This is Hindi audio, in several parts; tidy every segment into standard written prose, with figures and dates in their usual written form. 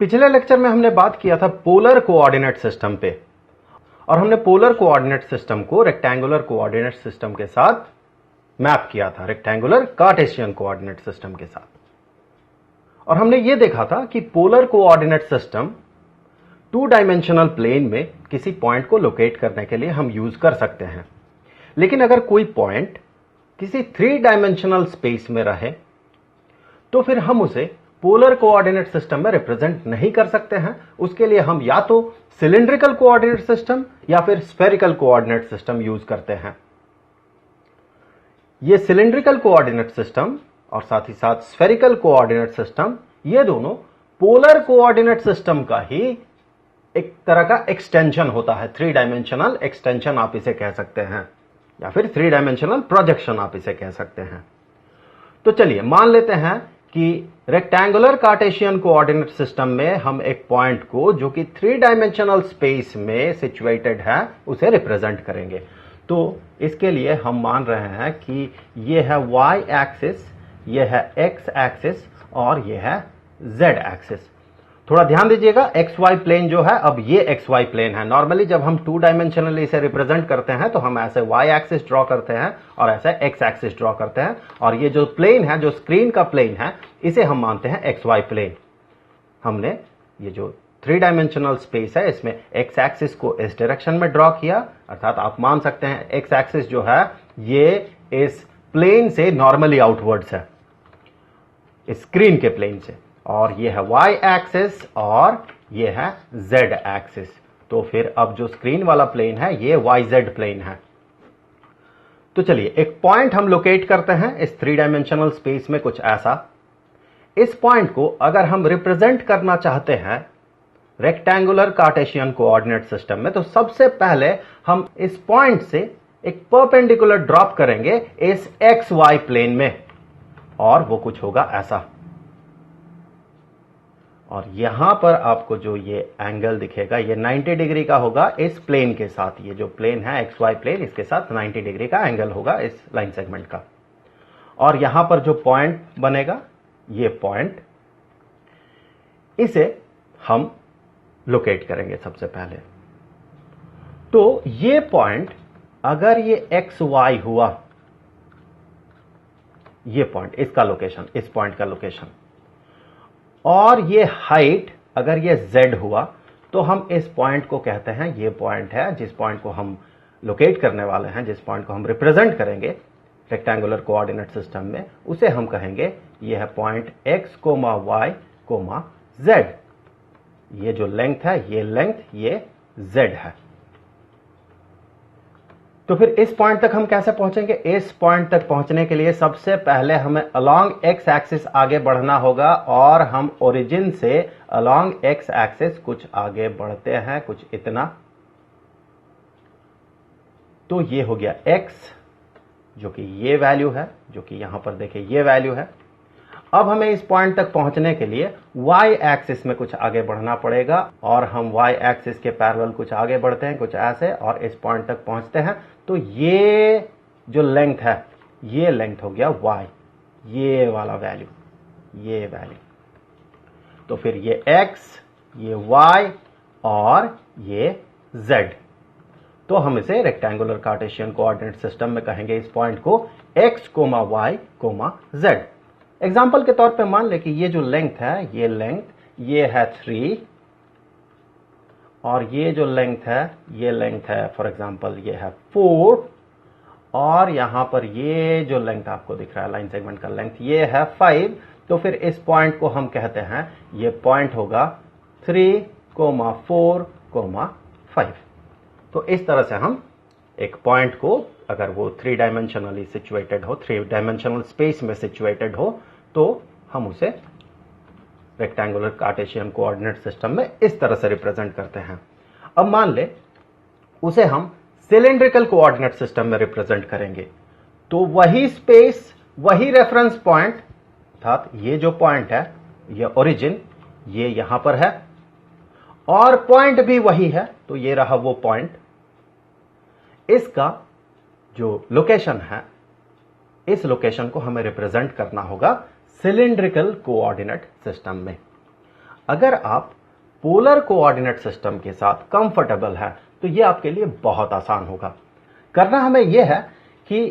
पिछले लेक्चर में हमने बात किया था पोलर कोऑर्डिनेट सिस्टम पे, और हमने पोलर कोऑर्डिनेट सिस्टम को रेक्टेंगुलर कोऑर्डिनेट सिस्टम के साथ मैप किया था, रेक्टेंगुलर कार्टेशियन कोऑर्डिनेट सिस्टम के साथ। और हमने यह देखा था कि polar coordinate system 2 dimensional plane में किसी पॉइंट को लोकेट करने के लिए हम यूज कर सकते हैं। लेकिन अगर कोई पॉइंट किसी 3 डायमेंशनल स्पेस में रहे तो फिर हम उसे पोलर कोऑर्डिनेट सिस्टम में रिप्रेजेंट नहीं कर सकते हैं। उसके लिए हम या तो सिलिंड्रिकल कोऑर्डिनेट सिस्टम या फिर स्फेरिकल कोऑर्डिनेट सिस्टम यूज करते हैं। ये सिलिंड्रिकल कोऑर्डिनेट सिस्टम और साथ ही साथ स्फेरिकल कोऑर्डिनेट सिस्टम, ये दोनों पोलर कोऑर्डिनेट सिस्टम का ही एक तरह का एक्सटेंशन होता है। 3 डायमेंशनल एक्सटेंशन आप इसे कह सकते हैं, या फिर 3 डायमेंशनल प्रोजेक्शन आप इसे कह सकते हैं। तो चलिए मान लेते हैं कि रेक्टेंगुलर कार्टेशियन कोऑर्डिनेट सिस्टम में हम एक पॉइंट को जो कि 3 डायमेंशनल स्पेस में सिचुएटेड है उसे रिप्रेजेंट करेंगे। तो इसके लिए हम मान रहे हैं कि यह है y एक्सिस, यह है x एक्सिस और यह है z एक्सिस। थोड़ा ध्यान दीजिएगा, XY प्लेन जो है, अब ये XY प्लेन है। नॉर्मली जब हम 2 डायमेंशनली इसे रिप्रेजेंट करते हैं तो हम ऐसे Y एक्सिस ड्रॉ करते हैं और ऐसे X एक्सिस ड्रॉ करते हैं, और ये जो प्लेन है, जो स्क्रीन का प्लेन है, इसे हम मानते हैं XY प्लेन। हमने ये जो 3 डायमेंशनल स्पेस है इसमें X एक्सिस को इस डायरेक्शन में ड्रॉ किया, अर्थात आप मान सकते हैं X एक्सिस जो है ये इस प्लेन से नॉर्मली आउटवर्ड्स है, इस स्क्रीन के प्लेन से, और ये है y एक्सिस और ये है z एक्सिस। तो फिर अब जो स्क्रीन वाला प्लेन है ये yz प्लेन है। तो चलिए एक पॉइंट हम लोकेट करते हैं इस 3 डायमेंशनल स्पेस में, कुछ ऐसा। इस पॉइंट को अगर हम रिप्रेजेंट करना चाहते हैं रेक्टेंगुलर कार्टेशियन कोऑर्डिनेट सिस्टम में, तो सबसे पहले हम इस पॉइंट से एक परपेंडिकुलर ड्रॉप करेंगे इस xy प्लेन में, और वो कुछ होगा ऐसा। और यहां पर आपको जो ये एंगल दिखेगा ये 90 डिग्री का होगा इस प्लेन के साथ। ये जो प्लेन है XY प्लेन, इसके साथ 90 डिग्री का एंगल होगा इस लाइन सेगमेंट का। और यहां पर जो पॉइंट बनेगा, ये पॉइंट, इसे हम लोकेट करेंगे सबसे पहले। तो ये पॉइंट अगर ये XY हुआ, ये पॉइंट, इसका लोकेशन, इस पॉइंट का लोकेशन, और ये हाइट अगर ये z हुआ, तो हम इस पॉइंट को कहते हैं, ये पॉइंट है जिस पॉइंट को हम लोकेट करने वाले हैं, जिस पॉइंट को हम रिप्रेजेंट करेंगे रेक्टेंगुलर कोऑर्डिनेट सिस्टम में, उसे हम कहेंगे ये है पॉइंट x, y, z। ये जो लेंथ है, ये लेंथ, ये z है। तो फिर इस पॉइंट तक हम कैसे पहुंचेंगे? इस पॉइंट तक पहुंचने के लिए सबसे पहले हमें अलोंग x एक्सिस आगे बढ़ना होगा, और हम ओरिजिन से अलोंग x एक्सिस कुछ आगे बढ़ते हैं, कुछ इतना। तो ये हो गया x, जो कि ये वैल्यू है, जो कि यहां पर देखिए ये वैल्यू है। अब हमें इस पॉइंट तक पहुंचने के लिए y एक्सिस में कुछ आगे बढ़ना पड़ेगा, और हम y एक्सिस के पैरेलल कुछ आगे बढ़ते हैं, कुछ ऐसे, और इस पॉइंट तक पहुंचते हैं। तो ये जो लेंथ है, ये लेंथ हो गया y, ये वाला वैल्यू, ये वैल्यू। तो फिर ये x, ये y और ये z। तो हम इसे रेक्टेंगुलर कार्टेशियन कोऑर्डिनेट सिस्टम में कहेंगे इस पॉइंट को x, y, z। एग्जाम्पल के तौर पे मान ले कि ये जो लेंथ है, ये लेंथ, ये है 3, और ये जो लेंथ है, ये लेंथ है फॉर एग्जाम्पल ये है 4, और यहां पर ये जो लेंथ आपको दिख रहा है लाइन सेगमेंट का लेंथ, ये है 5। तो फिर इस पॉइंट को हम कहते हैं, ये पॉइंट होगा 3, 4, 5। तो इस तरह से हम एक पॉइंट को, अगर वो 3 डायमेंशनली सिचुएटेड हो, 3 डायमेंशनल स्पेस में सिचुएटेड हो, तो हम उसे रेक्टेंगुलर कार्टेशियन कोऑर्डिनेट सिस्टम में इस तरह से रिप्रेजेंट करते हैं। अब मान ले उसे हम सिलिंड्रिकल कोऑर्डिनेट सिस्टम में रिप्रेजेंट करेंगे, तो वही स्पेस, वही रेफरेंस पॉइंट, अर्थात ये जो पॉइंट है, ये ओरिजिन, ये यहां पर है, और पॉइंट भी वही है, तो ये रहा वो पॉइंट। इसका जो लोकेशन है, इस लोकेशन को हमें रिप्रेजेंट करना होगा सिलिंड्रिकल कोऑर्डिनेट सिस्टम में। अगर आप पोलर कोऑर्डिनेट सिस्टम के साथ कंफर्टेबल है तो ये आपके लिए बहुत आसान होगा। करना हमें यह है कि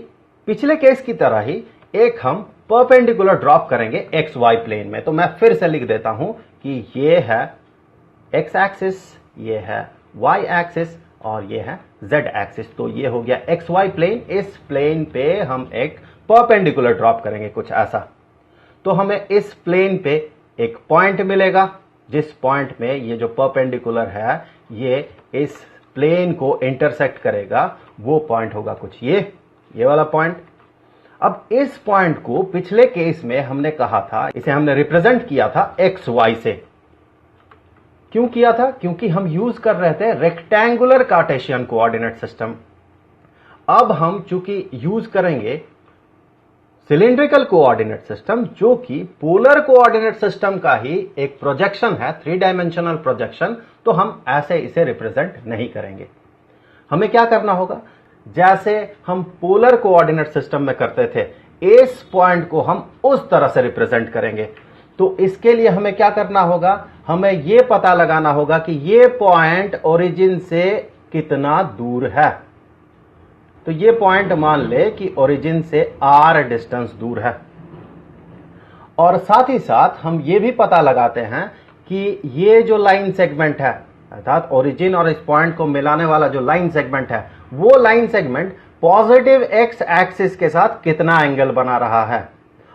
पिछले केस की तरह ही एक हम परपेंडिकुलर ड्रॉप करेंगे एक्स वाई प्लेन में। तो मैं फिर से लिख देता हूं कि ये है एक्स एक्सिस, ये है वाई एक्सिस और ये है जेड एक्सिस। तो ये हो गया एक्स वाई प्लेन। इस प्लेन पे हम एक परपेंडिकुलर ड्रॉप करेंगे कुछ ऐसा। तो हमें इस प्लेन पे एक पॉइंट मिलेगा, जिस पॉइंट में ये जो परपेंडिकुलर है ये इस प्लेन को इंटरसेक्ट करेगा। वो पॉइंट होगा कुछ ये वाला पॉइंट। अब इस पॉइंट को पिछले केस में हमने कहा था, इसे हमने रिप्रेजेंट किया था एक्स वाई से। क्यों किया था? क्योंकि हम यूज कर रहे थे रेक्टेंगुलर कार्टेशियन कोऑर्डिनेट सिस्टम। अब हम चूंकि यूज करेंगे सिलिंड्रिकल कोऑर्डिनेट सिस्टम, जो कि पोलर कोऑर्डिनेट सिस्टम का ही एक प्रोजेक्शन है, 3 डायमेंशनल प्रोजेक्शन, तो हम ऐसे इसे रिप्रेजेंट नहीं करेंगे। हमें क्या करना होगा, जैसे हम पोलर कोऑर्डिनेट सिस्टम में करते थे, इस पॉइंट को हम उस तरह से रिप्रेजेंट करेंगे। तो इसके लिए हमें क्या करना होगा, हमें यह पता लगाना होगा कि यह पॉइंट ओरिजिन से कितना दूर है। तो ये पॉइंट मान ले कि ओरिजिन से r डिस्टेंस दूर है। और साथ ही साथ हम ये भी पता लगाते हैं कि ये जो लाइन सेगमेंट है, अर्थात ओरिजिन और इस पॉइंट को मिलाने वाला जो लाइन सेगमेंट है, वो line segment positive x axis के साथ कितना एंगल बना रहा है।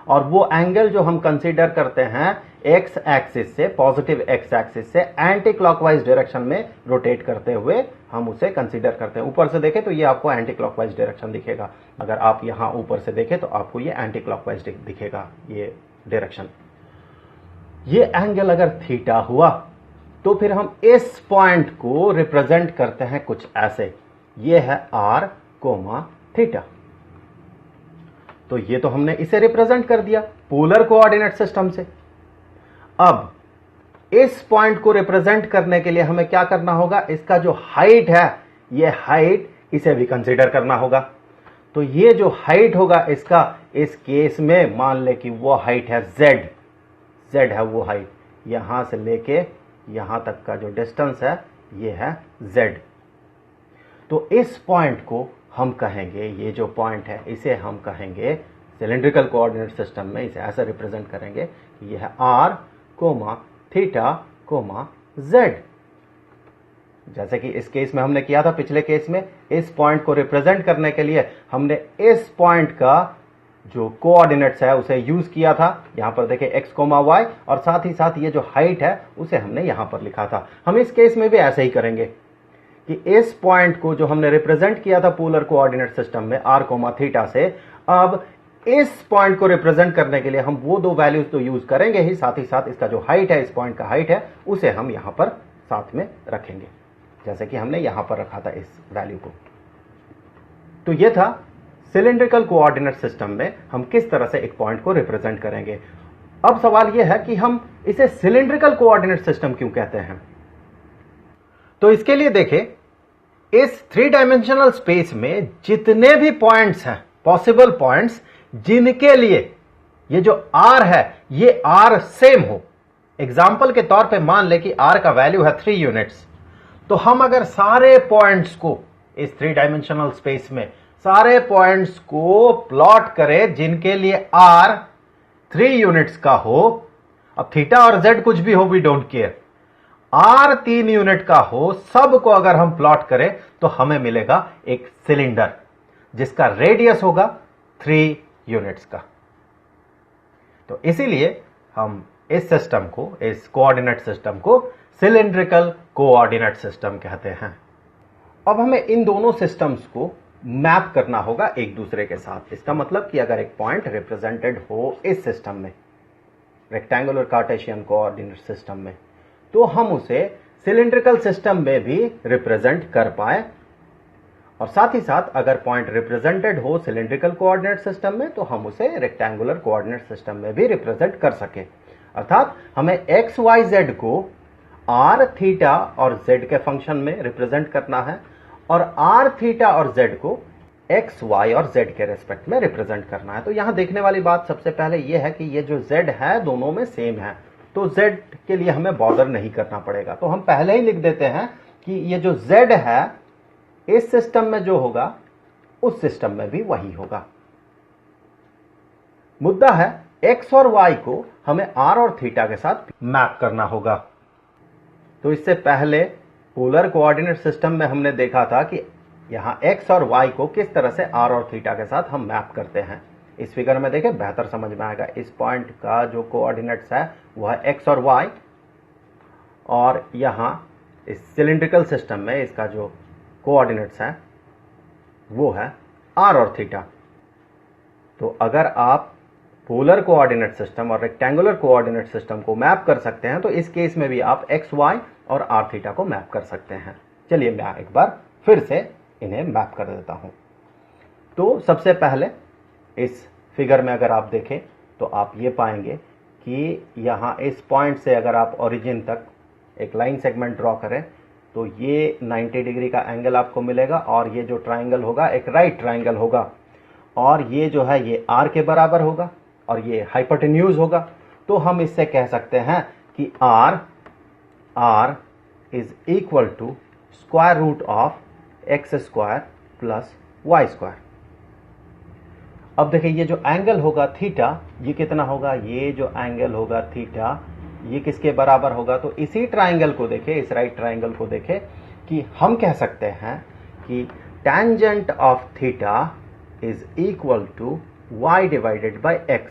और वो एंगल जो हम कंसीडर करते हैं एक्स एक्सिस से, पॉजिटिव एक्स एक्सिस से एंटी क्लॉकवाइज डायरेक्शन में रोटेट करते हुए हम उसे कंसीडर करते हैं। ऊपर से देखें तो ये आपको एंटी क्लॉकवाइज डायरेक्शन दिखेगा। अगर आप यहां ऊपर से देखें तो आपको ये एंटी क्लॉकवाइज दिखेगा, ये डायरेक्शन। ये एंगल अगर थीटा हुआ तो फिर हम इस पॉइंट को रिप्रेजेंट करते हैं कुछ ऐसे। ये है r, थीटा। तो ये तो हमने इसे रिप्रेजेंट कर दिया पोलर कोऑर्डिनेट सिस्टम से। अब इस पॉइंट को रिप्रेजेंट करने के लिए हमें क्या करना होगा, इसका जो हाइट है, ये हाइट इसे भी कंसीडर करना होगा। तो ये जो हाइट होगा इसका, इस केस में मान ले कि वो हाइट है z है वो हाइट। यहां से लेके यहां तक का जो डिस्टेंस है ये है z। तो इस पॉइंट को हम कहेंगे, ये जो पॉइंट है इसे हम कहेंगे सिलिंड्रिकल कोऑर्डिनेट सिस्टम में इसे ऐसे रिप्रेजेंट करेंगे कि यह है r, थीटा, z। जैसे कि इस केस में हमने किया था पिछले केस में, इस पॉइंट को रिप्रेजेंट करने के लिए हमने इस पॉइंट का जो कोऑर्डिनेट्स है उसे यूज किया था। यहां पर देखिए x, y, और साथ ही साथ ये जो हाइट है उसे हमने यहां पर लिखा था। हम इस केस में भी ऐसे ही करेंगे कि इस पॉइंट को जो हमने रिप्रेजेंट किया था पोलर कोऑर्डिनेट सिस्टम में r, थीटा से, अब इस पॉइंट को रिप्रेजेंट करने के लिए हम वो दो वैल्यूज तो यूज करेंगे ही, साथ इसका जो हाइट है, इस पॉइंट का हाइट है, उसे हम यहां पर साथ में रखेंगे, जैसे कि हमने यहां पर रखा था इस वैल्यू को। तो ये था सिलिंड्रिकल कोऑर्डिनेट सिस्टम में हम किस तरह से एक पॉइंट को रिप्रेजेंट करेंगे। अब सवाल यह है कि हम इसे सिलिंड्रिकल कोऑर्डिनेट सिस्टम क्यों कहते हैं। तो इसके लिए देखें, इस 3 डायमेंशनल स्पेस में जितने भी पॉइंट्स हैं, पॉसिबल पॉइंट्स, जिनके लिए ये जो r है ये r सेम हो। एग्जाम्पल के तौर पे मान ले कि r का वैल्यू है 3 यूनिट्स। तो हम अगर सारे पॉइंट्स को इस 3 डायमेंशनल स्पेस में सारे पॉइंट्स को प्लॉट करें जिनके लिए r 3 यूनिट्स का हो, अब थीटा और z कुछ भी हो, we don't care, r 3 unit का हो, सबको अगर हम प्लॉट करें तो हमें मिलेगा एक सिलेंडर जिसका रेडियस होगा 3 यूनिट्स का। तो इसीलिए हम इस सिस्टम को, इस कोऑर्डिनेट सिस्टम को सिलिंड्रिकल कोऑर्डिनेट सिस्टम कहते हैं। अब हमें इन दोनों सिस्टम्स को मैप करना होगा एक दूसरे के साथ। इसका मतलब कि अगर एक पॉइंट रिप्रेजेंटेड हो इस सिस्टम में, रेक्टेंगुलर कार्टेशियन कोऑर्डिनेट सिस्टम में, तो हम उसे सिलिंड्रिकल सिस्टम में भी रिप्रेजेंट कर पाए। और साथ ही साथ अगर पॉइंट रिप्रेजेंटेड हो सिलिंड्रिकल कोऑर्डिनेट सिस्टम में तो हम उसे रेक्टेंगुलर कोऑर्डिनेट सिस्टम में भी रिप्रेजेंट कर सके। अर्थात हमें एक्स, वाई, जेड को r, थीटा और z के फंक्शन में रिप्रेजेंट करना है, और r, थीटा और z को x, y और z के रेस्पेक्ट में रिप्रेजेंट करना है। तो यहां देखने वाली बात सबसे पहले यह है कि ये जो z है दोनों में सेम है, तो z के लिए हमें बॉदर नहीं करना पड़ेगा। तो हम पहले ही लिख देते हैं कि ये जो z है इस सिस्टम में जो होगा उस सिस्टम में भी वही होगा। मुद्दा है x और y को हमें r और थीटा के साथ मैप करना होगा। तो इससे पहले पोलर कोऑर्डिनेट सिस्टम में हमने देखा था कि यहां x और y को किस तरह से r और थीटा के साथ हम मैप करते हैं। इस फिगर में देखें, बेहतर समझ में आएगा। इस पॉइंट का जो कोऑर्डिनेट्स है वह है x और y, और यहां इस सिलिंड्रिकल सिस्टम में इसका जो कोऑर्डिनेट्स है वो है r और थीटा। तो अगर आप पोलर कोऑर्डिनेट सिस्टम और रेक्टेंगुलर कोऑर्डिनेट सिस्टम को मैप कर सकते हैं तो इस केस में भी आप x, y और r थीटा को मैप कर सकते हैं। चलिए मैं एक बार फिर से इन्हें मैप कर देता हूं। तो सबसे पहले इस फिगर में अगर आप देखें तो आप ये पाएंगे कि यहां इस पॉइंट से अगर आप ओरिजिन तक एक लाइन सेगमेंट ड्रॉ करें तो ये 90 डिग्री का एंगल आपको मिलेगा, और ये जो ट्राइंगल होगा एक राइट ट्राइंगल होगा, और ये जो है ये r के बराबर होगा और ये हाइपोटेन्यूज होगा। तो हम इससे कह सकते हैं कि r is equal to square root of x square plus Y square. अब देखिए ये जो एंगल होगा थीटा, ये कितना होगा, ये जो एंगल होगा थीटा ये किसके बराबर होगा। तो इसी ट्राइंगल को देखें, इस राइट ट्राइंगल को देखें कि हम कह सकते हैं कि tangent of theta is equal to y divided by x।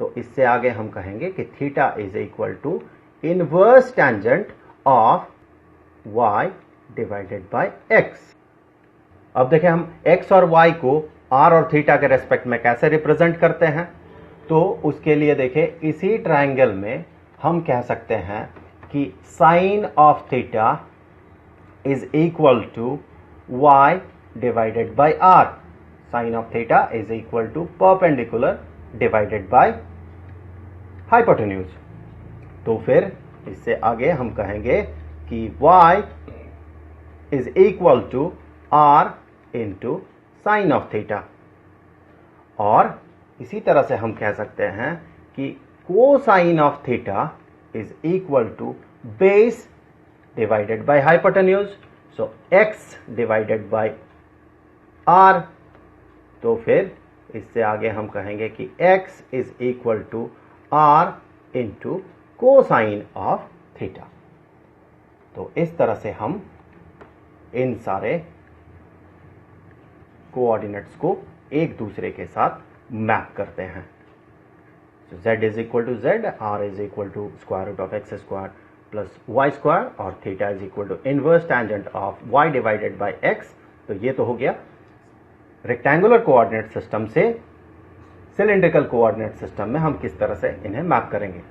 तो इससे आगे हम कहेंगे कि theta is equal to inverse tangent of y divided by x। अब देखें हम x और y को r और थीटा के रेस्पेक्ट में कैसे रिप्रेजेंट करते हैं। तो उसके लिए देखें इसी ट्राइंगल में हम कह सकते हैं कि sine of theta is equal to y divided by r। Sine of theta is equal to perpendicular divided by hypotenuse. तो फिर इससे आगे हम कहेंगे कि y is equal to r into sine of theta, और इसी तरह से हम कह सकते हैं कि cosine of theta is equal to base divided by hypotenuse, so x divided by r। तो फिर इससे आगे हम कहेंगे कि x is equal to r into cosine of theta. तो इस तरह से हम इन सारे कोऑर्डिनेट्स को एक दूसरे के साथ मैप करते हैं। z is equal to z, r is equal to square root of x square plus Y square, और theta is equal to inverse tangent of y divided by x। तो ये तो हो गया रेक्टेंगुलर कोऑर्डिनेट सिस्टम से सिलिंड्रिकल कोऑर्डिनेट सिस्टम में हम किस तरह से इन्हें मैप करेंगे।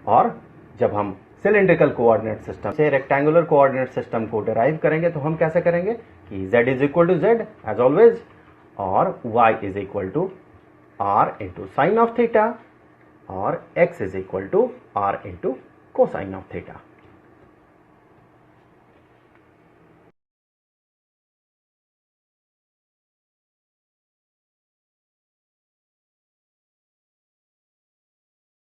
और जब हम सिलिंड्रिकल कोऑर्डिनेट सिस्टम से रेक्टेंगुलर कोऑर्डिनेट सिस्टम को डिराइव करेंगे तो हम कैसे करेंगे कि z is equal to z as always, और y is equal to r into sine of theta, और x is equal to r into cosine of theta.